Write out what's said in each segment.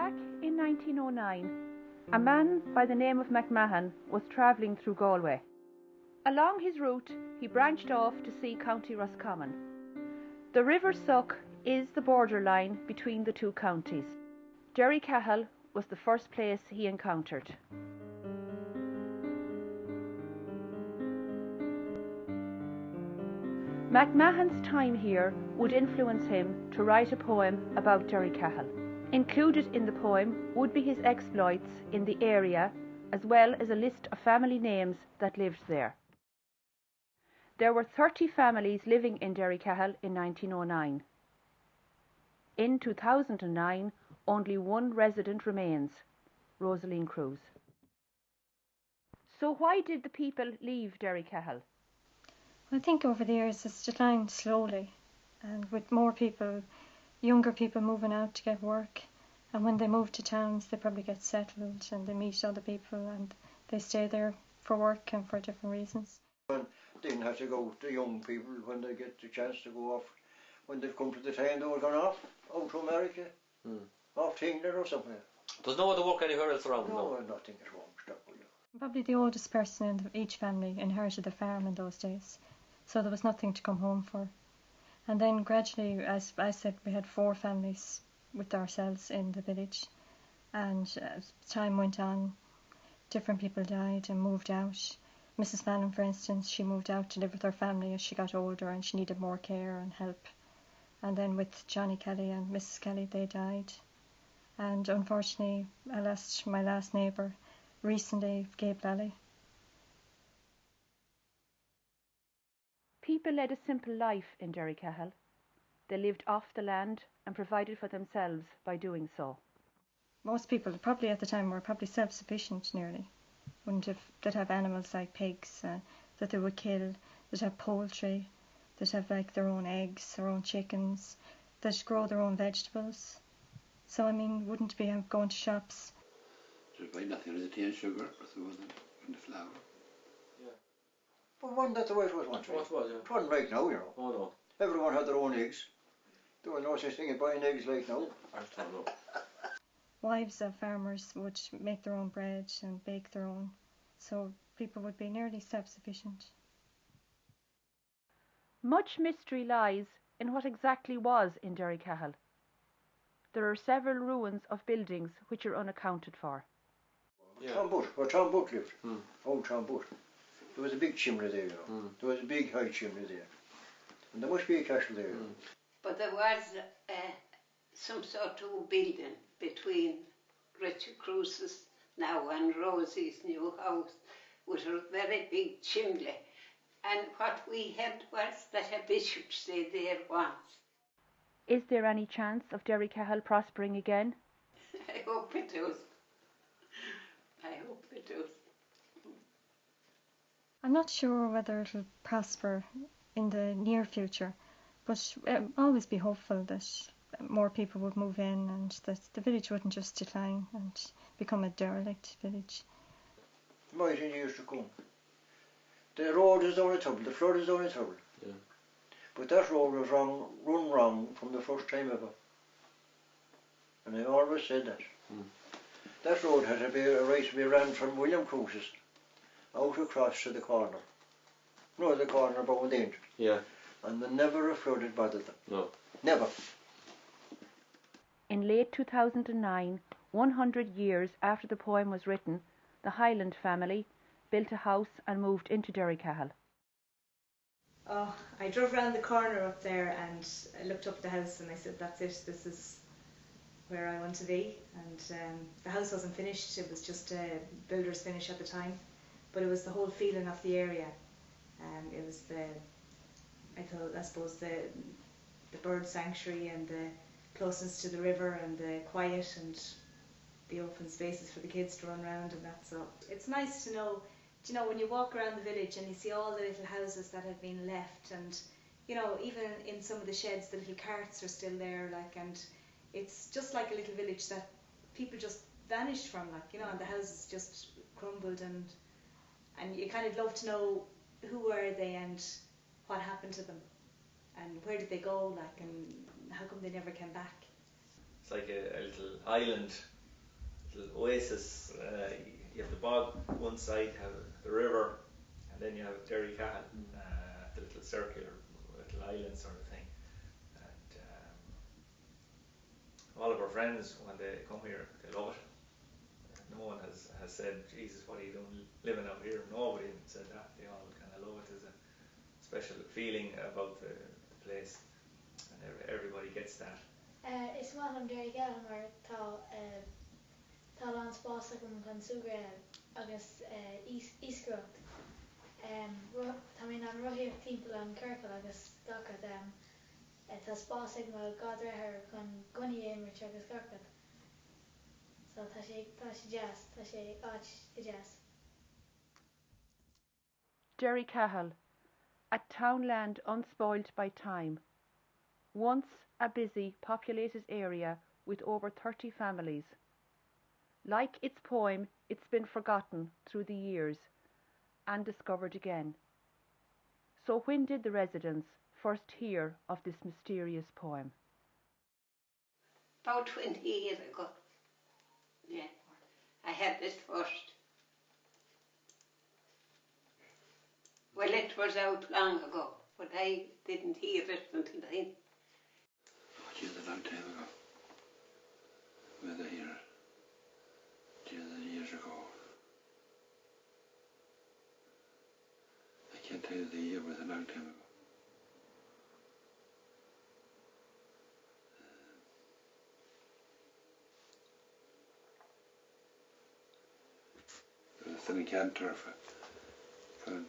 Back in 1909, a man by the name of McMahon was travelling through Galway. Along his route, he branched off to see County Roscommon. The River Suck is the borderline between the two counties. Derrycahill was the first place he encountered. McMahon's time here would influence him to write a poem about Derrycahill. Included in the poem would be his exploits in the area, as well as a list of family names that lived there. There were 30 families living in Derrycahill in 1909. In 2009, only one resident remains, Rosaline Cruz. So why did the people leave Derrycahill? I think over the years it's declined slowly, and with more people, younger people moving out to get work, and when they move to towns they probably get settled and they meet other people and they stay there for work and for different reasons. They didn't have to go to young people when they get the chance to go off. When they've come to the time they were going off out to America, off to England or somewhere. There's no other work anywhere else around? No, nothing is wrong. Probably the oldest person in each family inherited the farm in those days, so there was nothing to come home for. And then gradually, as I said, we had 4 families with ourselves in the village, and as time went on, different people died and moved out. Mrs. Fallon, for instance, she moved out to live with her family as she got older and she needed more care and help. And then with Johnny Kelly and Mrs. Kelly, they died. And unfortunately, I lost my last neighbour recently, Gabe Lally. People led a simple life in Derrycahill. They lived off the land and provided for themselves by doing so. Most people, probably at the time, were probably self-sufficient nearly. They'd have animals like pigs that they would kill. They'd have poultry. They'd have like their own eggs, their own chickens. They'd grow their own vegetables. So I mean, wouldn't be going to shops. There'd be nothing with the tea and sugar, or there wasn't, and the flour. Yeah. But wasn't that the way it was once? What was it? It wasn't like now, you know. Oh no. Everyone had their own eggs. There was no such thing as buying eggs like now. I don't know. Wives of farmers would make their own bread and bake their own, so people would be nearly self-sufficient. Much mystery lies in what exactly was in Derrycahill. There are several ruins of buildings which are unaccounted for. Yeah. Where Tom Butt lived, old Tom Butt. There was a big chimney there, you know. There was a big high chimney there. And there must be a castle there. But there was some sort of building between Richard Cruz's now and Rosie's new house with a very big chimney. And what we had was that a bishop stayed there once. Is there any chance of Derrycahill prospering again? I hope it does. I hope it does. I'm not sure whether it'll prosper in the near future, but always be hopeful that more people would move in and that the village wouldn't just decline and become a derelict village. Might in years to come. The road is down a trouble, the flood is down a trouble. Yeah. But that road was run wrong from the first time ever. And I always said that. That road had to be a right to be ran from William Cruz's out across to the corner. No, the corner above the end. Yeah. And they never a flood had bothered them. No. Never. In late 2009, 100 years after the poem was written, the Highland family built a house and moved into Derrycahill. Oh, I drove around the corner up there and I looked up at the house and I said, that's it, this is where I want to be. And the house wasn't finished, it was just a builder's finish at the time, but it was the whole feeling of the area. It was I suppose the bird sanctuary and the closeness to the river and the quiet and the open spaces for the kids to run around and that. So it's nice to know, you know, when you walk around the village and you see all the little houses that have been left, and you know, even in some of the sheds the little carts are still there, like, and it's just like a little village that people just vanished from, like, you know, and the houses just crumbled, and you kind of love to know who were they and what happened to them and where did they go, like, and how come they never came back. It's like a little island little oasis. You have the bog one side, you have the river, and then you have Derrycahill, the little circular little island sort of thing. And all of our friends, when they come here, they love it. No one has said, Jesus, what are you doing living out here? Nobody said that. They all kind of love it. There's a special feeling about the place, and everybody gets that. Is mám Derrycahill mar tá an spásach an chun sugra agus íscrocht. Tá mé an roiíoh timp an Kirkle agus gacad tá spásach má gadrathir chun guníon mar agus gacad. So tá sé jazz, tá sé áit I jazz. Derrycahill, a townland unspoilt by time. Once a busy, populated area with over 30 families. Like its poem, it's been forgotten through the years and discovered again. So when did the residents first hear of this mysterious poem? About 20 years ago. Yeah, I had this first. Well, it was out long ago, but I didn't hear it until then. Oh, geez, a long time ago. Whether here, years ago. I can't tell you the year, but a long time ago. There was an encounter for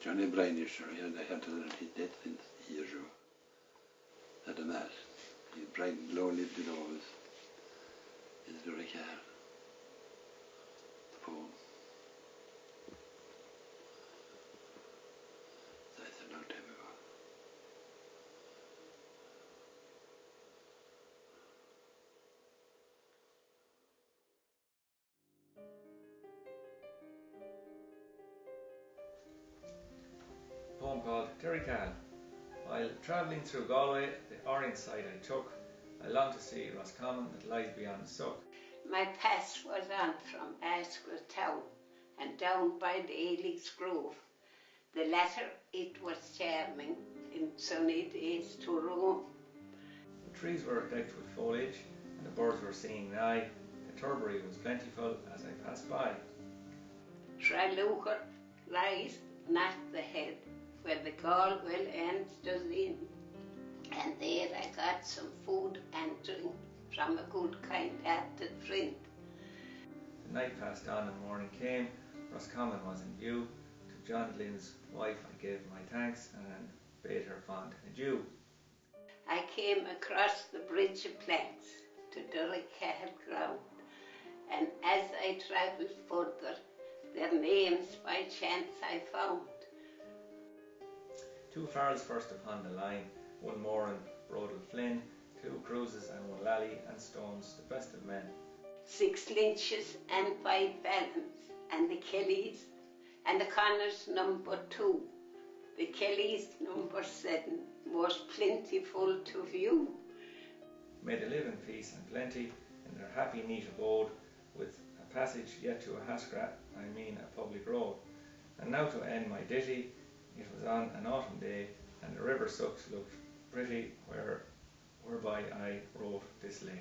Johnny Bryan, you sure, he had to learn his death since years ago. At the Mass. Brian Low lived in always. In Derrycahill. The poem. That's a long time ago. Poem called Derrycahill. While travelling through Galway, the orange side I took, I longed to see Roscommon that lies beyond the Suck. My pass was on from Ascot town and down by the Ailey's Grove. The latter, it was charming in sunny days to roam. The trees were decked with foliage, and the birds were singing nigh. The turberry was plentiful as I passed by. Traloocher lies not the head, where the Galway ends does in. And there I got some food and drink from a good kind-hearted friend. The night passed on and morning came. Roscommon was in view. To John Lynn's wife I gave my thanks and bade her fond adieu. I came across the bridge of planks to Derrycahill ground, and as I travelled further, their names by chance I found. Two farrels first upon the line, one Moran, Brodel Flynn, two cruises and one lally and stones, the best of men. 6 Lynches and 5 Vallons, and the Kellys, and the Connors number 2. The Kellys number 7, most plentiful to view. May they live in peace and plenty in their happy neat abode, with a passage yet to a Haskrat, I mean a public road. And now to end my ditty, it was on an autumn day, and the river Sucks looked pretty, whereby I wrote this lay.